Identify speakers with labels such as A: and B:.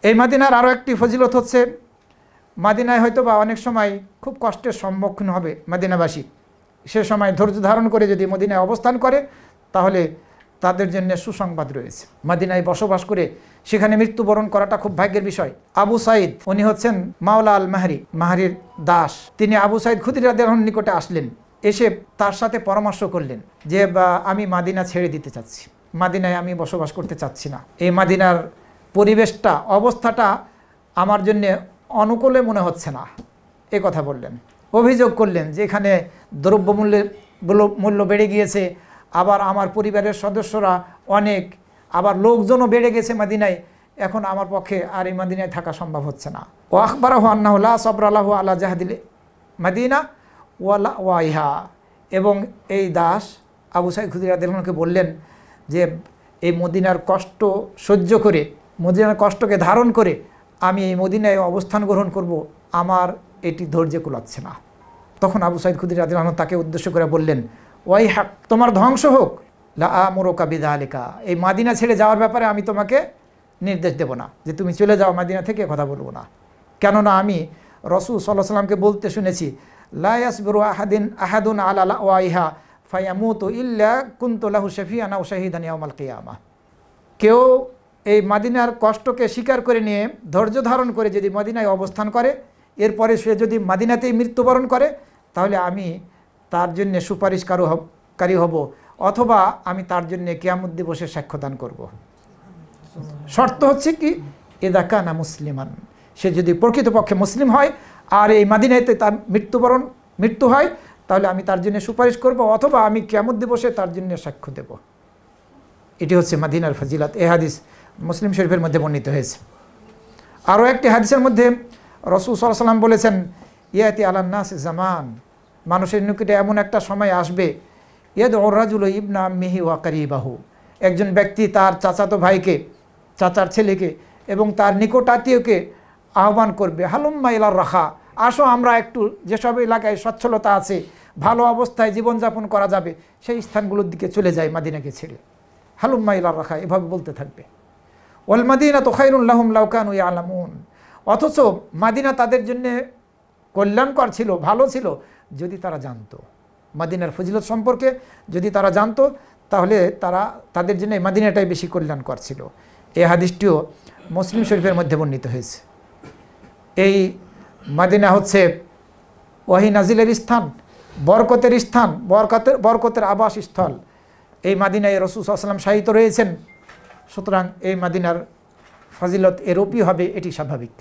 A: এই মদিনার আরও একটি ফজিলত হচ্ছে, মদিনায় হয়তো বা অনেক সময় খুব কষ্টের সম্মুখীন হবে মদিনাবাসী, সে সময় ধৈর্য ধারণ করে যদি মদিনায় অবস্থান করে তাহলে তাদের জন্য সুসংবাদ রয়েছে। মদিনায় বসবাস করে সেখানে মৃত্যুবরণ করাটা খুব ভাগ্যের বিষয়। আবু সাইদ, উনি হচ্ছেন মাওলা আল মাহরি, মাহরির দাস, তিনি আবু সাইদ খুদরি রাদিয়াল্লাহু আনহুর নিকটে আসলেন, এসে তার সাথে পরামর্শ করলেন যে আমি মদিনা ছেড়ে দিতে চাচ্ছি, মদিনায় আমি বসবাস করতে চাচ্ছি না, এই মদিনার পরিবেশটা, অবস্থাটা আমার জন্য অনুকূলে মনে হচ্ছে না, এ কথা বললেন। অভিযোগ করলেন যে এখানে দ্রব্যমূল্যের মূল্য বেড়ে গিয়েছে, আবার আমার পরিবারের সদস্যরা অনেক, আবার লোকজনও বেড়ে গেছে মদিনায়, এখন আমার পক্ষে আর এই মদিনায় থাকা সম্ভব হচ্ছে না। ও আখবারাহু আন্নাহু লা সাবরা লাহু আলা জাহদিল মদিনা ওয়ালা ওয়াইহা, এবং এই দাস আবু সাইদ খুদরি রাদিয়াল্লাহু আনহুকে বললেন যে এই মদিনার কষ্ট সহ্য করে, মদিনার কষ্টকে ধারণ করে আমি এই মদিনায় অবস্থান গ্রহণ করব, আমার এটি ধৈর্য কুলাচ্ছে না। তখন আবু সাইদ খুদরি রাদিয়াল্লাহু আনহু তাকে উদ্দেশ্য করে বললেন, ওয়াই হাক, তোমার ধ্বংস হোক, লা আমুরুকা বিযালিকা, এই মদিনা ছেড়ে যাওয়ার ব্যাপারে আমি তোমাকে নির্দেশ দেব না যে তুমি চলে যাও মদিনা থেকে, কথা বলবো না। কেননা আমি রাসূল সাল্লাল্লাহু আলাইহি ওয়াসাল্লামকে বলতে শুনেছি, লা ইয়াসবিরু আহাদুন আলা ওয়াইহা ফায়ামুতু ইল্লা কুনতু লাহু শাফিআন আও শাহিদান ইয়াউমাল কিয়ামাহ। কেউ এই মদিনার কষ্টকে স্বীকার করে নিয়ে ধৈর্য ধারণ করে যদি মদিনায় অবস্থান করে, এরপরে সে যদি মদিনাতেই মৃত্যুবরণ করে, তাহলে আমি তার জন্য সুপারিশকারী হব, অথবা আমি তার জন্য কিয়ামত দিবসে সাক্ষ্যদান করব। শর্ত হচ্ছে কি, ইযা কানা মুসলিমান, সে যদি প্রকৃতপক্ষে মুসলিম হয় আর এই মদিনাতে তার মৃত্যু হয়, তাহলে আমি তার জন্য সুপারিশ করব, অথবা আমি কিয়ামত দিবসে তার জন্য সাক্ষ্য দেব। এটি হচ্ছে মদিনার ফজিলত। এই হাদিস মুসলিম শরীফের মধ্যে বর্ণিত হয়েছে। আরও একটি হাদিসের মধ্যে রাসূল সাল্লাল্লাহু আলাইহি ওয়াসাল্লাম বলেছেন, ইয়াতি আলান নাস জামান, মানুষের নিকটে এমন একটা সময় আসবে, ইয়াদউর রাজুলু ইবনা আম্মিহি ওয়া কারিবাহু, একজন ব্যক্তি তার চাচাতো ভাইকে, চাচার ছেলেকে এবং তার নিকট আত্মীয়কে আহ্বান করবে, হালুম্মা ইলার রাখা, আসো আমরা একটু যেসব এলাকায় সচ্ছলতা আছে, ভালো অবস্থায় জীবনযাপন করা যাবে, সেই স্থানগুলোর দিকে চলে যায় মদিনাকে ছেড়ে, হালুম্মা ইলার রাখা, এভাবে বলতে থাকবে। ওয়াল মাদিনাতু খায়রুন লাহুম লাউ কানু ইয়ালামুন, অথচ মদিনা তাদের জন্য কল্যাণকর ছিল, ভালো ছিল, যদি তারা জানতো মদিনার ফজিলত সম্পর্কে, যদি তারা জানতো, তাহলে তাদের জন্য মদিনাটাই বেশি কল্যাণকর ছিল। এই হাদিসটিও মুসলিম শরীফের মধ্যে বর্ণিত হয়েছে। এই মদিনা হচ্ছে ওয়াহি নাজিলের স্থান, বরকতের স্থান, বরকতের আবাস স্থল। এই মদিনায় রাসূল সাল্লাল্লাহু আলাইহি ওয়াসাল্লাম শায়িত রয়েছেন, সুতরাং এই মদিনার ফজিলত এরূপই হবে, এটি স্বাভাবিক।